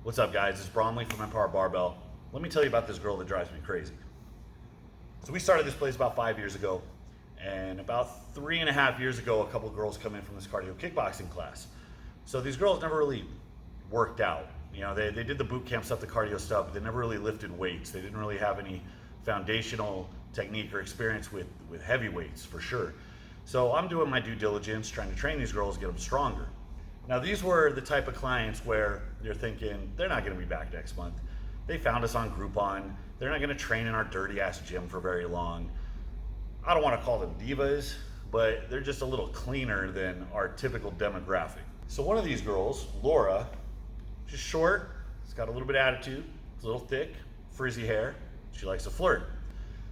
What's up, guys? It's Bromley from Empire Barbell. Let me tell you about this girl that drives me crazy. So we started this place about 5 years ago, and about 3.5 years ago, a couple of girls come in from this cardio kickboxing class. So these girls never really worked out. You know, they did the boot camp stuff, the cardio stuff, but they never really lifted weights. They didn't really have any foundational technique or experience with heavy weights, for sure. So I'm doing my due diligence, trying to train these girls, get them stronger. Now, these were the type of clients where you're thinking, they're not gonna be back next month. They found us on Groupon. They're not gonna train in our dirty ass gym for very long. I don't wanna call them divas, but they're just a little cleaner than our typical demographic. So one of these girls, Laura, she's short, she's got a little bit of attitude, it's a little thick, frizzy hair. She likes to flirt.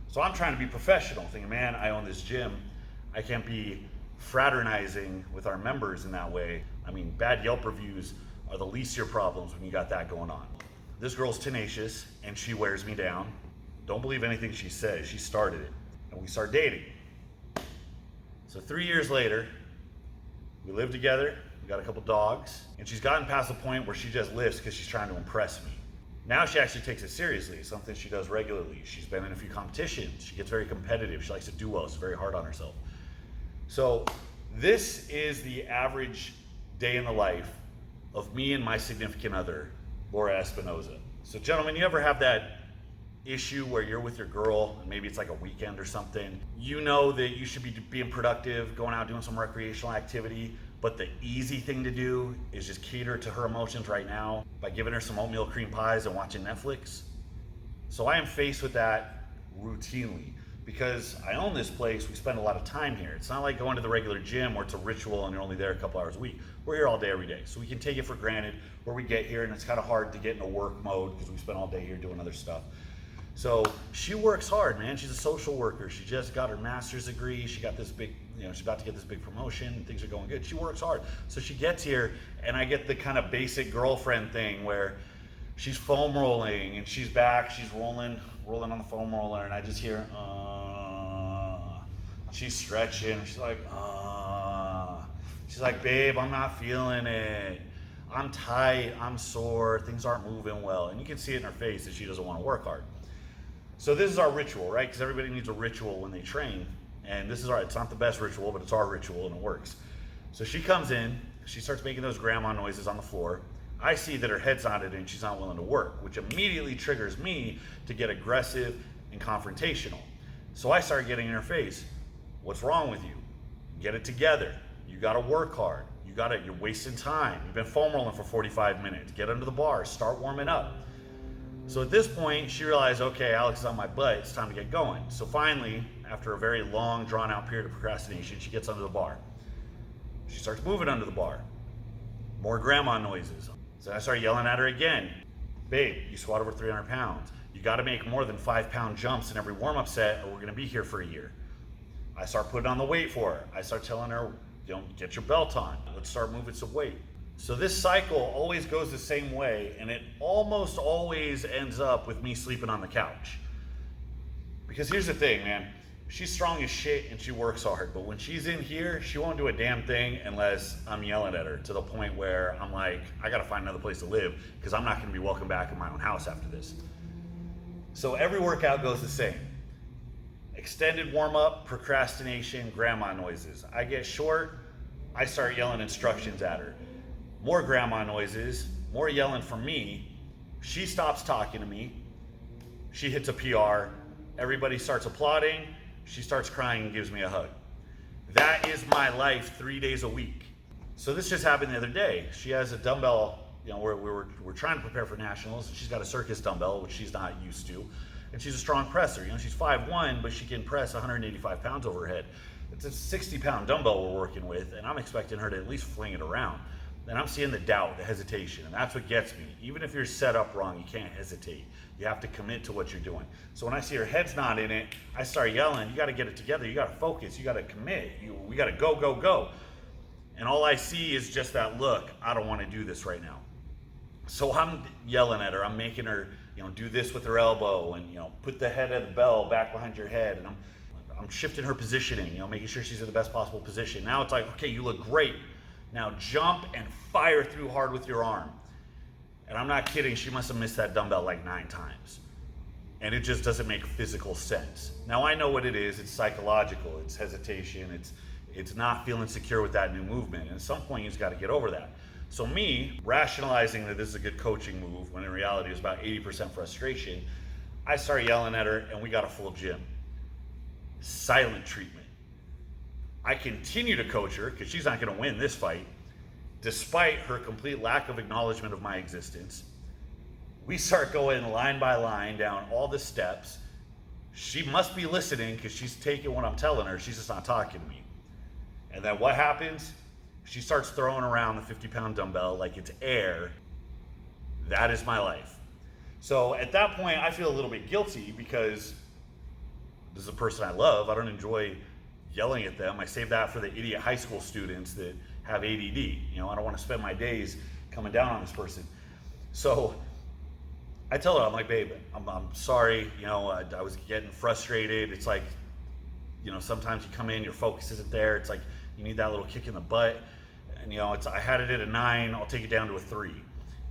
So I'm trying to be professional, thinking, man, I own this gym. I can't be fraternizing with our members in that way. I mean, bad Yelp reviews are the least of your problems when you got that going on. This girl's tenacious and she wears me down. Don't believe anything she says. She started it and we start dating. So 3 years later, we live together, we got a couple dogs, and she's gotten past the point where she just lifts because she's trying to impress me. Now she actually takes it seriously. It's something she does regularly. She's been in a few competitions. She gets very competitive. She likes to do well. She's very hard on herself. So this is the average day in the life of me and my significant other, Laura Espinoza. So gentlemen, you ever have that issue where you're with your girl and maybe it's like a weekend or something? You know that you should be being productive, going out doing some recreational activity, but the easy thing to do is just cater to her emotions right now by giving her some oatmeal cream pies and watching Netflix. So I am faced with that routinely. Because I own this place, we spend a lot of time here. It's not like going to the regular gym where it's a ritual and you're only there a couple hours a week. We're here all day, every day. So we can take it for granted where we get here, and it's kind of hard to get into work mode because we spend all day here doing other stuff. So she works hard, man. She's a social worker. She just got her master's degree. She got this big, she's about to get this big promotion. Things are going good. She works hard. So she gets here, and I get the kind of basic girlfriend thing where she's foam rolling and she's back, she's rolling on the foam roller, and I just hear, she's stretching, she's like, she's like, babe, I'm not feeling it. I'm tight, I'm sore, things aren't moving well. And you can see it in her face that she doesn't want to work hard. So this is our ritual, right? Because everybody needs a ritual when they train. And this is it's not the best ritual, but it's our ritual and it works. So she comes in, she starts making those grandma noises on the floor. I see that her head's not in it and she's not willing to work, which immediately triggers me to get aggressive and confrontational. So I start getting in her face. What's wrong with you? Get it together. You gotta work hard. You're wasting time. You've been foam rolling for 45 minutes. Get under the bar, start warming up. So at this point, she realized, okay, Alex is on my butt, it's time to get going. So finally, after a very long, drawn out period of procrastination, she gets under the bar. She starts moving under the bar. More grandma noises. So I start yelling at her again. Babe, you squat over 300 pounds. You gotta make more than 5-pound jumps in every warm-up set or we're gonna be here for a year. I start putting on the weight for her. I start telling her, get your belt on. Let's start moving some weight. So this cycle always goes the same way, and it almost always ends up with me sleeping on the couch. Because here's the thing, man. She's strong as shit and she works hard, but when she's in here, she won't do a damn thing unless I'm yelling at her to the point where I'm like, I gotta find another place to live because I'm not gonna be welcome back in my own house after this. So every workout goes the same. Extended warm-up, procrastination, grandma noises. I get short, I start yelling instructions at her. More grandma noises, more yelling from me. She stops talking to me. She hits a PR. Everybody starts applauding. She starts crying and gives me a hug. That is my life 3 days a week. So this just happened the other day. She has a dumbbell, we're trying to prepare for nationals, and she's got a circus dumbbell, which she's not used to. And she's a strong presser. She's 5'1", but she can press 185 pounds over her head. It's a 60-pound dumbbell we're working with, and I'm expecting her to at least fling it around. And I'm seeing the doubt, the hesitation, and that's what gets me. Even if you're set up wrong, you can't hesitate. You have to commit to what you're doing. So when I see her head's not in it, I start yelling, you gotta get it together, you gotta focus, you gotta commit, we gotta go, go, go. And all I see is just that look, I don't wanna do this right now. So I'm yelling at her, I'm making her do this with her elbow and put the head of the bell back behind your head, and I'm shifting her positioning, making sure she's in the best possible position. Now it's like, okay, you look great. Now jump and fire through hard with your arm. And I'm not kidding, she must have missed that dumbbell like 9 times. And it just doesn't make physical sense. Now I know what it is. It's psychological. It's hesitation. It's not feeling secure with that new movement. And at some point, you just got to get over that. So me rationalizing that this is a good coaching move, when in reality it was about 80% frustration, I started yelling at her, and we got a full gym. Silent treatment. I continue to coach her because she's not going to win this fight, despite her complete lack of acknowledgement of my existence. We start going line by line down all the steps. She must be listening because she's taking what I'm telling her. She's just not talking to me. And then what happens? She starts throwing around the 50-pound dumbbell like it's air. That is my life. So at that point, I feel a little bit guilty because this is a person I love. I don't enjoy yelling at them. I save that for the idiot high school students that have ADD. I don't want to spend my days coming down on this person. So I tell her, I'm like, babe, I'm sorry. I was getting frustrated. It's like, sometimes you come in, your focus isn't there. It's like you need that little kick in the butt. And I had it at a 9. I'll take it down to a 3.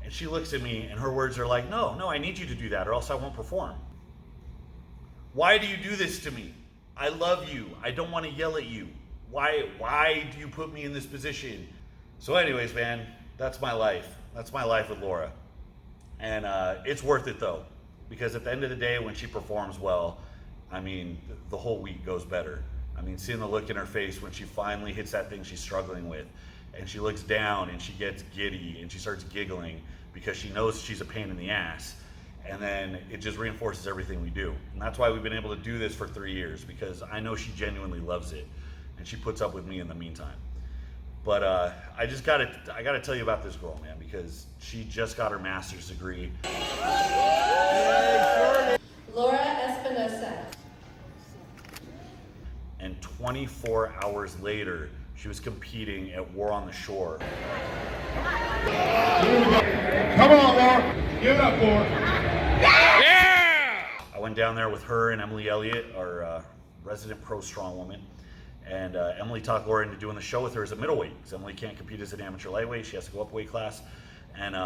And she looks at me, and her words are like, no, I need you to do that, or else I won't perform. Why do you do this to me? I love you. I don't want to yell at you. Why do you put me in this position? So anyways, man, that's my life. That's my life with Laura. And it's worth it though, because at the end of the day, when she performs well, the whole week goes better. Seeing the look in her face when she finally hits that thing she's struggling with, and she looks down and she gets giddy and she starts giggling because she knows she's a pain in the ass. And then it just reinforces everything we do. And that's why we've been able to do this for 3 years, because I know she genuinely loves it and she puts up with me in the meantime. But I gotta tell you about this girl, man, because she just got her master's degree. Laura Espinosa. And 24 hours later, she was competing at War on the Shore. Come on, Laura. Give it up, Laura. Yeah! I went down there with her and Emily Elliott, our resident pro strongwoman. And Emily talked Laura into doing the show with her as a middleweight, because Emily can't compete as an amateur lightweight. She has to go up a weight class. And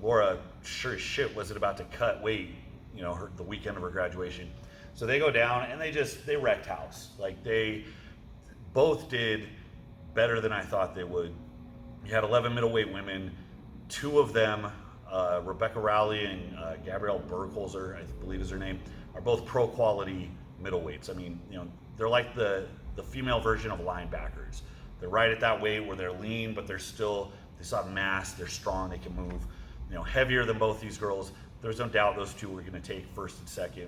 Laura, sure as shit, wasn't about to cut weight, the weekend of her graduation. So they go down and they wrecked house. Like, they both did better than I thought they would. You had 11 middleweight women. 2 of them, Rebecca Rowley and Gabrielle Burkholzer, I believe is her name, are both pro quality middleweights. They're like the female version of linebackers. They're right at that weight where they're lean, but they still have mass, they're strong, they can move. Heavier than both these girls. There's no doubt those 2 were going to take first and second.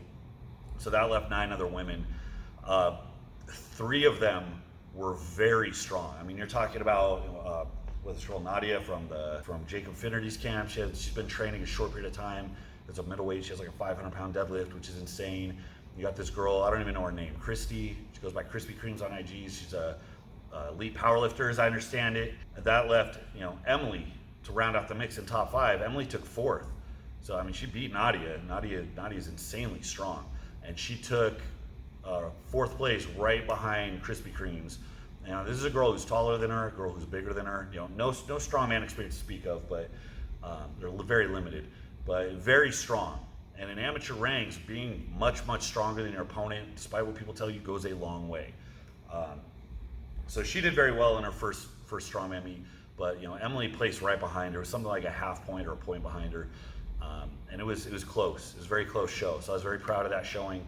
So that left 9 other women. 3 of them were very strong. You're talking about with this girl Nadia from Jacob Finnerty's camp. She's been training a short period of time as a middleweight. She has like a 500-pound deadlift, which is insane. You got this girl, I don't even know her name, Christy. She goes by Krispy Kremes on IG. She's a elite powerlifter, as I understand it. And that left, Emily to round out the mix in top 5. Emily took 4th. So she beat Nadia. Nadia is insanely strong, and she took 4th place right behind Krispy Kremes. This is a girl who's taller than her, a girl who's bigger than her. No strongman experience to speak of, but they're very limited, but very strong. And in amateur ranks, being much, much stronger than your opponent, despite what people tell you, goes a long way. So she did very well in her first strongman meet, but Emily placed right behind her. It was something like a half point or a point behind her, and it was close. It was a very close show. So I was very proud of that showing.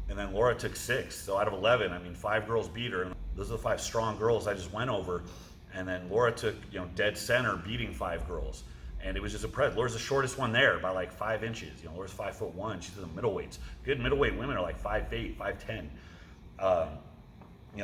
And then Laura took 6th. So out of 11, 5 girls beat her. And those are the 5 strong girls I just went over. And then Laura took, dead center, beating 5 girls. And it was just impressive. Laura's the shortest one there by like 5 inches. Laura's 5'1". She's in the middleweights. Good middleweight women are like 5'8", 5'10".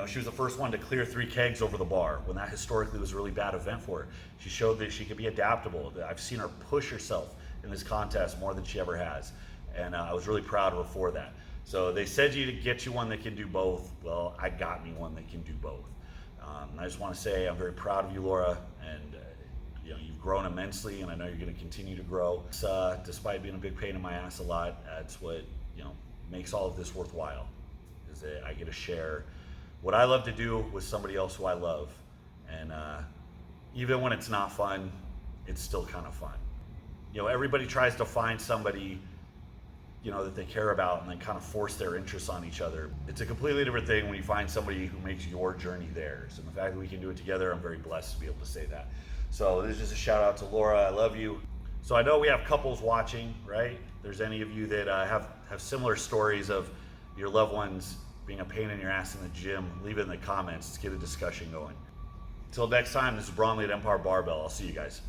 She was the first one to clear 3 kegs over the bar when that historically was a really bad event for her. She showed that she could be adaptable. I've seen her push herself in this contest more than she ever has. And I was really proud of her for that. So they said to get you one that can do both. Well, I got me one that can do both. I just want to say I'm very proud of you, Laura, and you've grown immensely, and I know you're going to continue to grow. Despite being a big pain in my ass a lot, that's what makes all of this worthwhile. Is that I get to share what I love to do with somebody else who I love, and even when it's not fun, it's still kind of fun. You know, everybody tries to find somebody, you know, that they care about and then kind of force their interests on each other. It's a completely different thing when you find somebody who makes your journey theirs. And the fact that we can do it together, I'm very blessed to be able to say that. So this is just a shout out to Laura. I love you. So I know we have couples watching, right? If there's any of you that have similar stories of your loved ones being a pain in your ass in the gym, leave it in the comments. Let's get a discussion going. Until next time, this is Bromley at Empire Barbell. I'll see you guys.